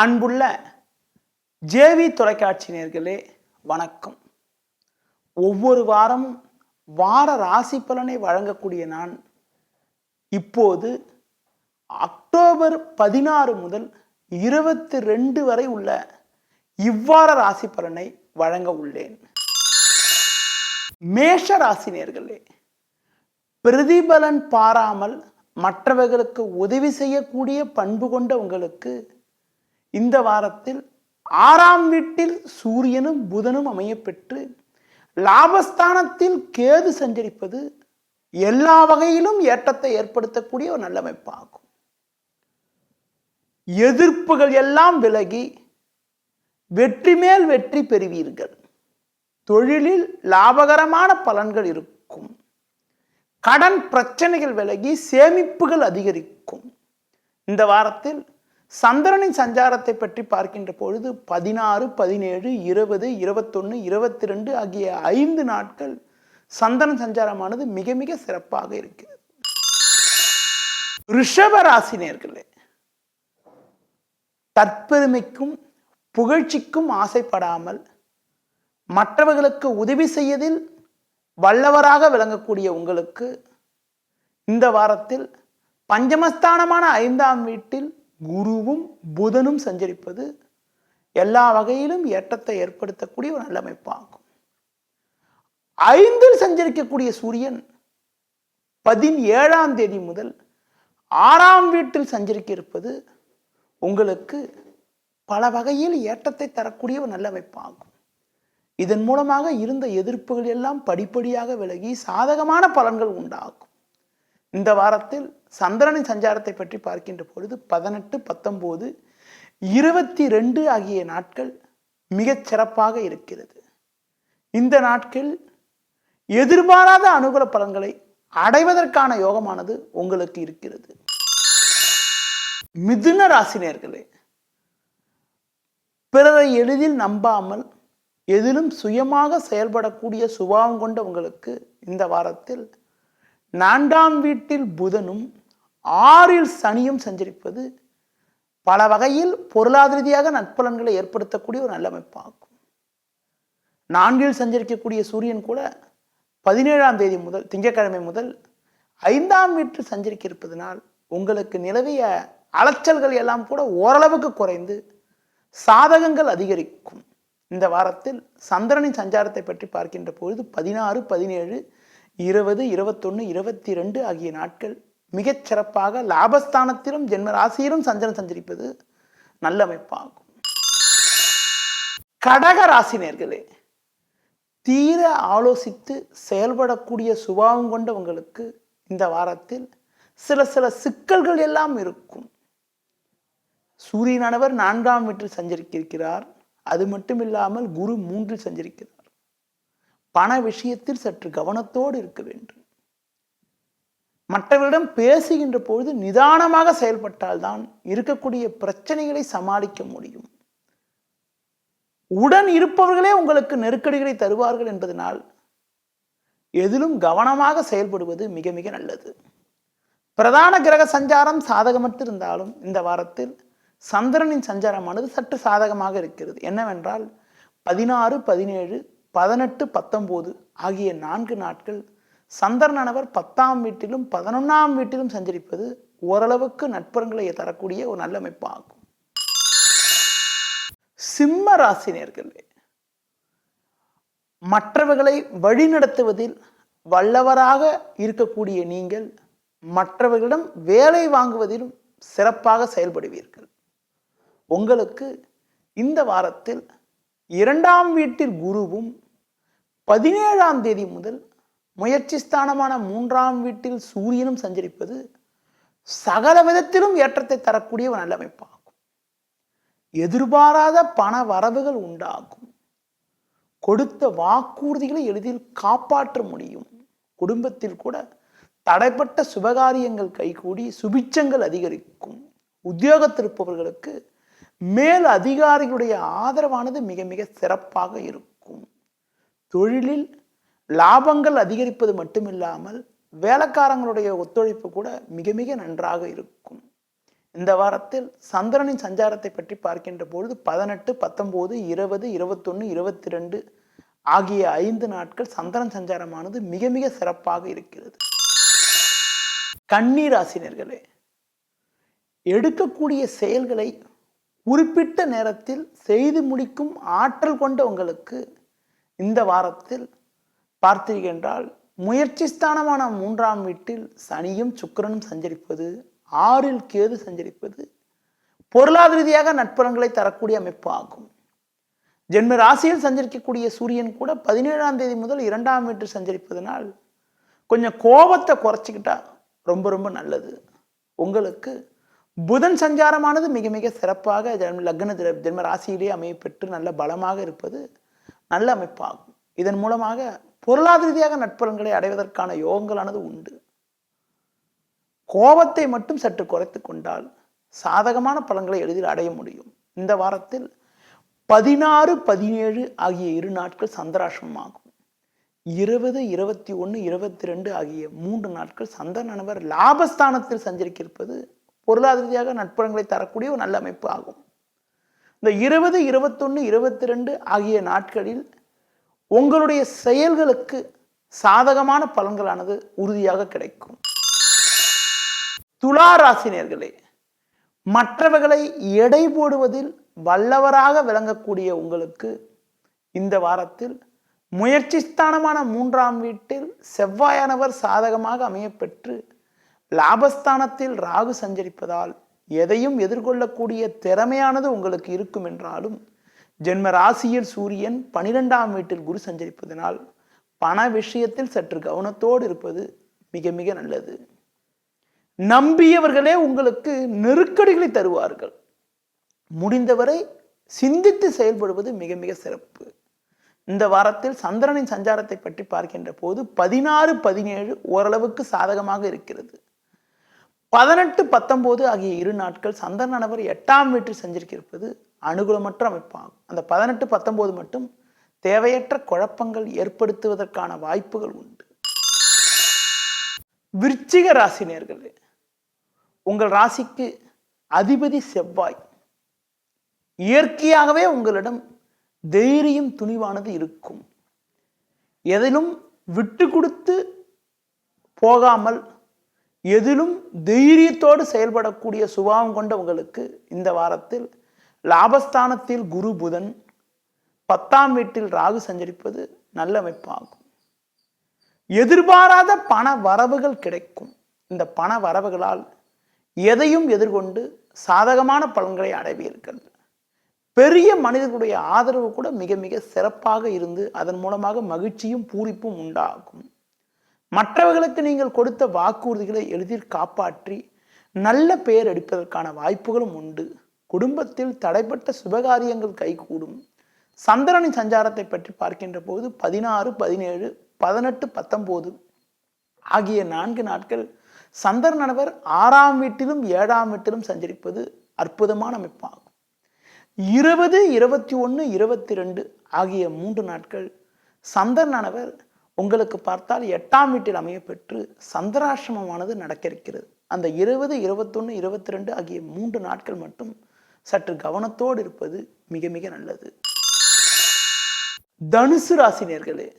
அன்புள்ள ஜேவி தொலைக்காட்சி நேயர்களே வணக்கம். ஒவ்வொரு வாரமும் வார ராசி பலனை வழங்கக்கூடிய நான் இப்போது அக்டோபர் 16 முதல் 22 வரை உள்ள இவ்வார ராசி பலனை வழங்க உள்ளேன். மேஷ ராசி நேயர்களே, பிரதிபலன் பாராமல் மற்றவர்களுக்கு உதவி செய்யக்கூடிய பண்பு கொண்ட உங்களுக்கு இந்த வாரத்தில் 6ஆம் வீட்டில் சூரியனும் புதனும் அமையப்பெற்று லாபஸ்தானத்தில் கேது சஞ்சரிப்பது எல்லா வகையிலும் ஏற்றத்தை ஏற்படுத்தக்கூடிய ஒரு நல்ல அமைப்பாகும். எதிர்ப்புகள் எல்லாம் விலகி வெற்றி மேல் வெற்றி பெறுவீர்கள். தொழிலில் லாபகரமான பலன்கள் இருக்கும். கடன் பிரச்சனைகள் விலகி சேமிப்புகள் அதிகரிக்கும். இந்த வாரத்தில் சந்திரனின் சஞ்சாரத்தை பற்றி பார்க்கின்ற பொழுது 16, 17, 20, 21, 22 ஆகிய 5 நாட்கள் சந்திரன் சஞ்சாரமானது மிக மிக சிறப்பாக இருக்கிறது. ரிஷப ராசி நேயர்களே, தற்பெருமைக்கும் புகழ்ச்சிக்கும் ஆசைப்படாமல் மற்றவர்களுக்கு உதவி செய்வதில் வல்லவராக விளங்கக்கூடிய உங்களுக்கு இந்த வாரத்தில் பஞ்சமஸ்தானமான 5ஆம் வீட்டில் குருவும் புதனும் சஞ்சரிப்பது எல்லா வகையிலும் ஏற்றத்தை ஏற்படுத்தக்கூடிய ஒரு நல்ல அமைப்பாகும். 5இல் சஞ்சரிக்கக்கூடிய சூரியன் 17ஆம் தேதி முதல் 6ஆம் வீட்டில் சஞ்சரிக்க இருப்பது உங்களுக்கு பல வகையில் ஏற்றத்தை தரக்கூடிய ஒரு நல்ல அமைப்பாகும். இதன் மூலமாக இருந்த எதிர்ப்புகள் எல்லாம் படிப்படியாக விலகி சாதகமான பலன்கள் உண்டாகும். இந்த வாரத்தில் சந்திரனின் சஞ்சாரத்தை பற்றி பார்க்கின்ற பொழுது 18, 19, 22 ஆகிய நாட்கள் மிகச் சிறப்பாக இருக்கிறது. இந்த நாட்கள் எதிர்பாராத அனுகூல பலன்களை அடைவதற்கான யோகமானது உங்களுக்கு இருக்கிறது. மிதுன ராசி நேயர்களே, பிறரை எளிதில் நம்பாமல் எதிலும் சுயமாக செயல்படக்கூடிய சுபாவம் கொண்ட உங்களுக்கு இந்த வாரத்தில் 4ஆம் வீட்டில் புதனும் 6இல் சனியும் சஞ்சரிப்பது பல வகையில் பொருளாதார ரீதியாக நற்பலன்களை ஏற்படுத்தக்கூடிய ஒரு நல்ல அமைப்பாகும். 4இல் சஞ்சரிக்கக்கூடிய சூரியன் கூட 17ஆம் தேதி முதல் திங்கட்கிழமை முதல் 5ஆம் வீட்டில் சஞ்சரிக்க இருப்பதனால் உங்களுக்கு நிலவிய அலைச்சல்கள் எல்லாம் கூட ஓரளவுக்கு குறைந்து சாதகங்கள் அதிகரிக்கும். இந்த வாரத்தில் சந்திரனின் சஞ்சாரத்தை பற்றி பார்க்கின்ற பொழுது 16, 17, 20, 21, 22 ஆகிய நாட்கள் மிகச் சிறப்பாக லாபஸ்தானத்திலும் ஜென்ம ராசியிலும் சந்திரன் சஞ்சரிப்பது நல்ல அமைப்பாகும். கடக ராசி நேயர்களே, தீர ஆலோசித்து செயல்படக்கூடிய சுபாவம் கொண்ட உங்களுக்கு இந்த வாரத்தில் சில சிக்கல்கள் எல்லாம் இருக்கும். சூரியனானவர் 4ஆம் வீட்டில் சஞ்சரிக்க இருக்கிறார். அது மட்டும் இல்லாமல் குரு 3இல் சஞ்சரிக்கிறார். பண விஷயத்தில் சற்று கவனத்தோடு இருக்க வேண்டும். மற்றவர்களிடம் பேசுகின்ற பொழுது நிதானமாக செயல்பட்டால்தான் இருக்கக்கூடிய பிரச்சனைகளை சமாளிக்க முடியும். உடன் இருப்பவர்களே உங்களுக்கு நெருக்கடிகளை தருவார்கள் என்பதனால் எதிலும் கவனமாக செயல்படுவது மிக மிக நல்லது. பிரதான கிரக சஞ்சாரம் சாதகமற்று இருந்தாலும் இந்த வாரத்தில் சந்திரனின் சஞ்சாரமானது சற்று சாதகமாக இருக்கிறது. என்னவென்றால் 16, 17, 18, 19 ஆகிய 4 நாட்கள் சந்திரனானவர் 10ஆம் வீட்டிலும் 11ஆம் வீட்டிலும் சஞ்சரிப்பது ஓரளவுக்கு நற்பலன்களை தரக்கூடிய ஒரு நல்ல அமைப்பாகும். சிம்ம ராசி நேயர்களே, மற்றவர்களை வழிநடத்துவதில் வல்லவராக இருக்கக்கூடிய நீங்கள் மற்றவர்களிடம் வேலை வாங்குவதிலும் சிறப்பாக செயல்படுவீர்கள். உங்களுக்கு இந்த வாரத்தில் 2ஆம் வீட்டில் குருவும் 17ஆம் தேதி முதல் முயற்சி ஸ்தானமான 3ஆம் வீட்டில் சூரியனும் சஞ்சரிப்பது சகல விதத்திலும் ஏற்றத்தை தரக்கூடிய ஒரு நல்ல அமைப்பாகும். எதிர்பாராத பண வரவுகள் உண்டாகும். கொடுத்த வாக்குறுதிகளை எளிதில் காப்பாற்ற முடியும். குடும்பத்தில் கூட தடைப்பட்ட சுபகாரியங்கள் கைகூடி சுபிட்சங்கள் அதிகரிக்கும். உத்தியோகத்தில் இருப்பவர்களுக்கு மேல் அதிகாரிகளுடைய ஆதரவானது மிக மிக சிறப்பாக இருக்கும். தொழிலில் லாபங்கள் அதிகரிப்பது மட்டுமில்லாமல் வேலைக்காரங்களுடைய ஒத்துழைப்பு கூட மிக மிக நன்றாக இருக்கும். இந்த வாரத்தில் சந்திரனின் சஞ்சாரத்தை பற்றி பார்க்கின்ற பொழுது 18, 19, 20, 21, 22 ஆகிய 5 நாட்கள் சந்திரன் சஞ்சாரமானது மிக மிக சிறப்பாக இருக்கிறது. கன்னி ராசினர்களே, எடுக்கக்கூடிய செயல்களை குறிப்பிட்ட நேரத்தில் செய்து முடிக்கும் ஆற்றல் கொண்ட உங்களுக்கு இந்த வாரத்தில் பார்த்தீர்கள் முயற்சி ஸ்தானமான 3ஆம் வீட்டில் சனியும் சுக்கிரனும் சஞ்சரிப்பது, 6இல் கேது சஞ்சரிப்பது பொருளாதார ரீதியாக நட்பலன்களை தரக்கூடிய அமைப்பு ஆகும். ஜென்ம ராசியில் சஞ்சரிக்கக்கூடிய சூரியன் கூட 17ஆம் தேதி முதல் 2ஆம் வீட்டில் சஞ்சரிப்பதனால் கொஞ்சம் கோபத்தை குறைச்சிக்கிட்டா ரொம்ப ரொம்ப நல்லது. உங்களுக்கு புதன் சஞ்சாரமானது மிக மிக சிறப்பாக லக்ன ஜென்ம ராசியிலே அமையப்பெற்று நல்ல பலமாக இருப்பது நல்ல அமைப்பாகும். இதன் மூலமாக பொருளாதார ரீதியாக நட்பலன்களை அடைவதற்கான யோகங்களானது உண்டு. கோபத்தை மட்டும் சற்று குறைத்து கொண்டால் சாதகமான பலன்களை எளிதில் அடைய முடியும். இந்த வாரத்தில் 16, 17 ஆகிய 2 நாட்கள் சந்திராசிரமமாகும். 20, 21, 22 ஆகிய 3 நாட்கள் சந்திரனவர் லாபஸ்தானத்தில் சஞ்சரிக்கிருப்பது பொருளாதார ரீதியாக நட்பலன்களை தரக்கூடிய ஒரு நல்ல அமைப்பு ஆகும். இந்த 20, 21, 22 ஆகிய நாட்களில் உங்களுடைய செயல்களுக்கு சாதகமான பலன்களானது உறுதியாக கிடைக்கும். துலா ராசினியர்களே, மற்றவர்களை எடை போடுவதில் வல்லவராக விளங்கக்கூடிய உங்களுக்கு இந்த வாரத்தில் முயற்சி ஸ்தானமான 3ஆம் வீட்டில் செவ்வாயானவர் சாதகமாக அமையப்பெற்று லாபஸ்தானத்தில் ராகு சஞ்சரிப்பதால் எதையும் எதிர்கொள்ளக்கூடிய திறமையானது உங்களுக்கு இருக்கும் என்றாலும் ஜென்ம ராசியில் சூரியன் 12ஆம் வீட்டில் குரு சஞ்சரிப்பதனால் பண விஷயத்தில் சற்று கவனத்தோடு இருப்பது மிக மிக நல்லது. நம்பியவர்களே உங்களுக்கு நெருக்கடிகளை தருவார்கள். முடிந்தவரை சிந்தித்து செயல்படுவது மிக மிக சிறப்பு. இந்த வாரத்தில் சந்திரனின் சஞ்சாரத்தை பற்றி பார்க்கின்ற போது 16, 17 ஓரளவுக்கு சாதகமாக இருக்கிறது. 18, 19 ஆகிய 2 நாட்கள் சந்திரனவர் 8ஆம் வீட்டில் சஞ்சரிக்கிருப்பது அனுகூலமற்ற அமைப்பாகும். அந்த 18, 19 மட்டும் தேவையற்ற குழப்பங்கள் ஏற்படுத்துவதற்கான வாய்ப்புகள் உண்டு. விருச்சிக ராசினியர்களே, உங்கள் ராசிக்கு அதிபதி செவ்வாய். இயற்கையாகவே உங்களிடம் தைரியம் துணிவானது இருக்கும். எதிலும் விட்டு கொடுத்து போகாமல் எதிலும் தைரியத்தோடு செயல்படக்கூடிய சுபாவம் கொண்ட உங்களுக்கு இந்த வாரத்தில் லாபஸ்தானத்தில் குரு புதன் 10ஆம் வீட்டில் ராகு சஞ்சரிப்பது நல்ல அமைப்பாகும். எதிர்பாராத பண வரவுகள் கிடைக்கும். இந்த பண வரவுகளால் எதையும் எதிர்கொண்டு சாதகமான பலன்களை அடைவீர்கள். பெரிய மனிதர்களுடைய ஆதரவு கூட மிக மிக சிறப்பாக இருந்து அதன் மூலமாக மகிழ்ச்சியும் பூரிப்பும் உண்டாகும். மற்றவர்களுக்கு நீங்கள் கொடுத்த வாக்குறுதிகளை எளிதில் காப்பாற்றி நல்ல பெயர் எடுப்பதற்கான வாய்ப்புகளும் உண்டு. குடும்பத்தில் தடைப்பட்ட சுபகாரியங்கள் கைகூடும். சந்திரனின் சஞ்சாரத்தை பற்றி பார்க்கின்ற போது 16, 17, 18, 19 ஆகிய 4 நாட்கள் சந்திரனவர் 6ஆம் வீட்டிலும் 7ஆம் வீட்டிலும் சஞ்சரிப்பது அற்புதமான அமைப்பாகும். 20, 21, 22 ஆகிய 3 நாட்கள் சந்திரனவர் உங்களுக்கு பார்த்தால் 8ஆம் வீட்டில் அமையப்பெற்று சந்திராசிரமமானது நடக்க இருக்கிறது. அந்த 20, 21, 22 ஆகிய 3 நாட்கள் மட்டும் சற்று கவனத்தோடு இருப்பது மிக மிக நல்லது. தனுசு ராசினியர்களே,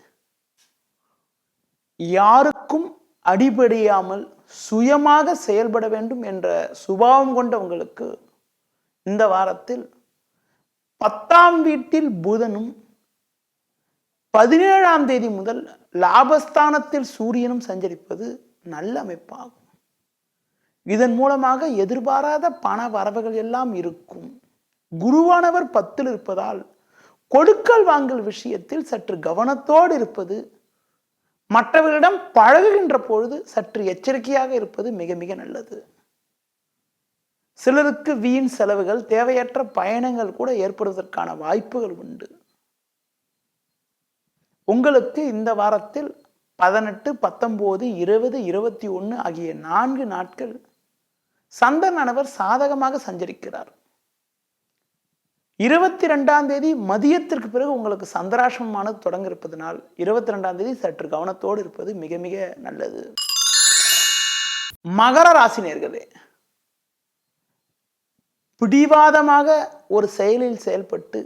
யாருக்கும் அடிபடியாமல் சுயமாக செயல்பட வேண்டும் என்ற சுபாவம் கொண்ட உங்களுக்கு இந்த வாரத்தில் 10ஆம் வீட்டில் புதனும் 17ஆம் தேதி முதல் லாபஸ்தானத்தில் சூரியனும் சஞ்சரிப்பது நல்ல அமைப்பாகும். இதன் மூலமாக எதிர்பாராத பண வரவுகள் எல்லாம் இருக்கும். குருவானவர் 10இல் இருப்பதால் கொடுக்கல் வாங்கல் விஷயத்தில் சற்று கவனத்தோடு இருப்பது, மற்றவர்களிடம் பழகுகின்ற பொழுது சற்று எச்சரிக்கையாக இருப்பது மிக மிக நல்லது. சிலருக்கு வீண் செலவுகள், தேவையற்ற பயணங்கள் கூட ஏற்படுவதற்கான வாய்ப்புகள் உண்டு. உங்களுக்கு இந்த வாரத்தில் 18, 19, 20, 21 ஆகிய 4 நாட்கள் சந்திரனவர் சாதகமாக சஞ்சரிக்கிறார். 22ஆம் தேதி மதியத்திற்கு பிறகு உங்களுக்கு சந்திராசிரமமானது தொடங்க இருப்பதனால் 22ஆம் தேதி சற்று கவனத்தோடு இருப்பது மிக மிக நல்லது. மகர ராசினியர்களே, பிடிவாதமாக ஒரு செயலில் செயல்பட்டு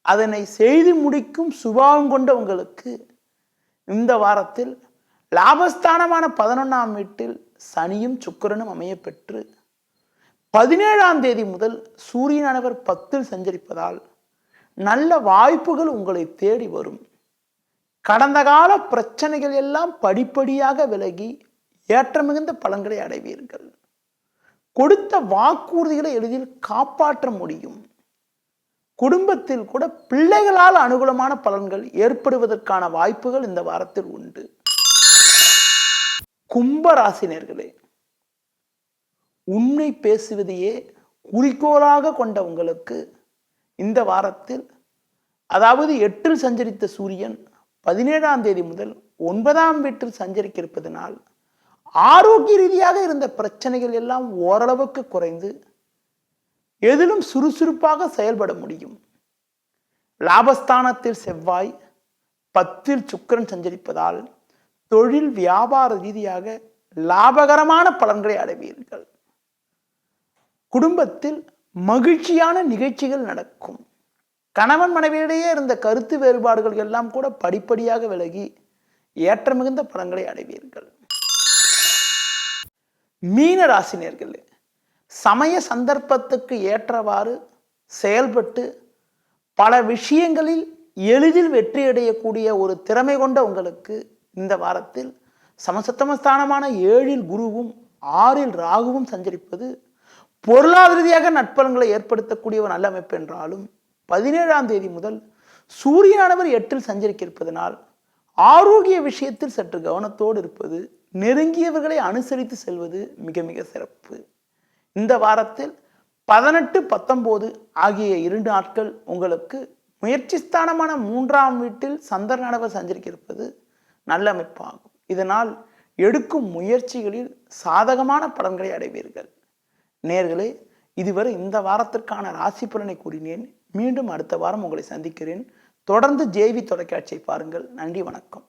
அதனை செய்து முடிக்கும் சுபாவம் கொண்ட உங்களுக்கு இந்த வாரத்தில் லாபஸ்தானமான 11ஆம் வீட்டில் சனியும் சுக்கிரனும் அமையப்பெற்று 17ஆம் தேதி முதல் சூரியனானவர் 10ல் சஞ்சரிப்பதால் நல்ல வாய்ப்புகள் உங்களை தேடி வரும். கடந்த கால பிரச்சனைகள் எல்லாம் படிப்படியாக விலகி ஏற்ற மிகுந்த பலன்களை அடைவீர்கள். கொடுத்த வாக்குறுதிகளை எளிதில் காப்பாற்ற முடியும். குடும்பத்தில் கூட பிள்ளைகளால் அனுகூலமான பலன்கள் ஏற்படுவதற்கான வாய்ப்புகள் இந்த வாரத்தில் உண்டு. கும்பராசினியர்களே, உண்மை பேசுவதையே குறிக்கோளாக கொண்ட உங்களுக்கு இந்த வாரத்தில், அதாவது 8ல் சஞ்சரித்த சூரியன் 17ஆம் தேதி முதல் 9ஆம் வீட்டில் சஞ்சரிக்க இருப்பதனால் ஆரோக்கிய ரீதியாக இருந்த பிரச்சனைகள் எல்லாம் ஓரளவுக்கு குறைந்து எதிலும் சுறுசுறுப்பாக செயல்பட முடியும். லாபஸ்தானத்தில் செவ்வாய் 10ல் சுக்கிரன் சஞ்சரிப்பதால் தொழில் வியாபார ரீதியாக லாபகரமான பலன்களை அடைவீர்கள். குடும்பத்தில் மகிழ்ச்சியான நிகழ்ச்சிகள் நடக்கும். கணவன் மனைவியிடையே இருந்த கருத்து வேறுபாடுகள் எல்லாம் கூட படிப்படியாக விலகி ஏற்ற மிகுந்த பலன்களை அடைவீர்கள். மீன ராசினியர்களே, சமய சந்தர்ப்பத்துக்கு ஏற்றவாறு செயல்பட்டு பல விஷயங்களில் எளிதில் வெற்றி அடையக்கூடிய ஒரு திறமை கொண்ட உங்களுக்கு இந்த வாரத்தில் சமசத்தமஸ்தானமான 7ல் குருவும் 6ல் ராகுவும் சஞ்சரிப்பது பொருளாதார ரீதியாக நற்பலன்களை ஏற்படுத்தக்கூடிய ஒரு நல்ல அமைப்பு என்றாலும் 17ஆம் தேதி முதல் சூரியனானவர் 8ல் சஞ்சரிக்க இருப்பதனால் ஆரோக்கிய விஷயத்தில் சற்று கவனத்தோடு இருப்பது, நெருங்கியவர்களை அனுசரித்து செல்வது மிக மிக சிறப்பு. இந்த வாரத்தில் 18, 19 ஆகிய 2 நாட்கள் உங்களுக்கு முயற்சி ஸ்தானமான 3ஆம் வீட்டில் சந்திரனானவர் சஞ்சரிக்க இருப்பது நல்ல அமைப்பாகும். இதனால் எடுக்கும் முயற்சிகளில் சாதகமான பலன்களை அடைவீர்கள். நேயர்களே, இதுவரை இந்த வாரத்திற்கான ராசி பலனை கூறினேன். மீண்டும் அடுத்த வாரம் உங்களை சந்திக்கிறேன். தொடர்ந்து ஜேவி தொலைக்காட்சியை பாருங்கள். நன்றி, வணக்கம்.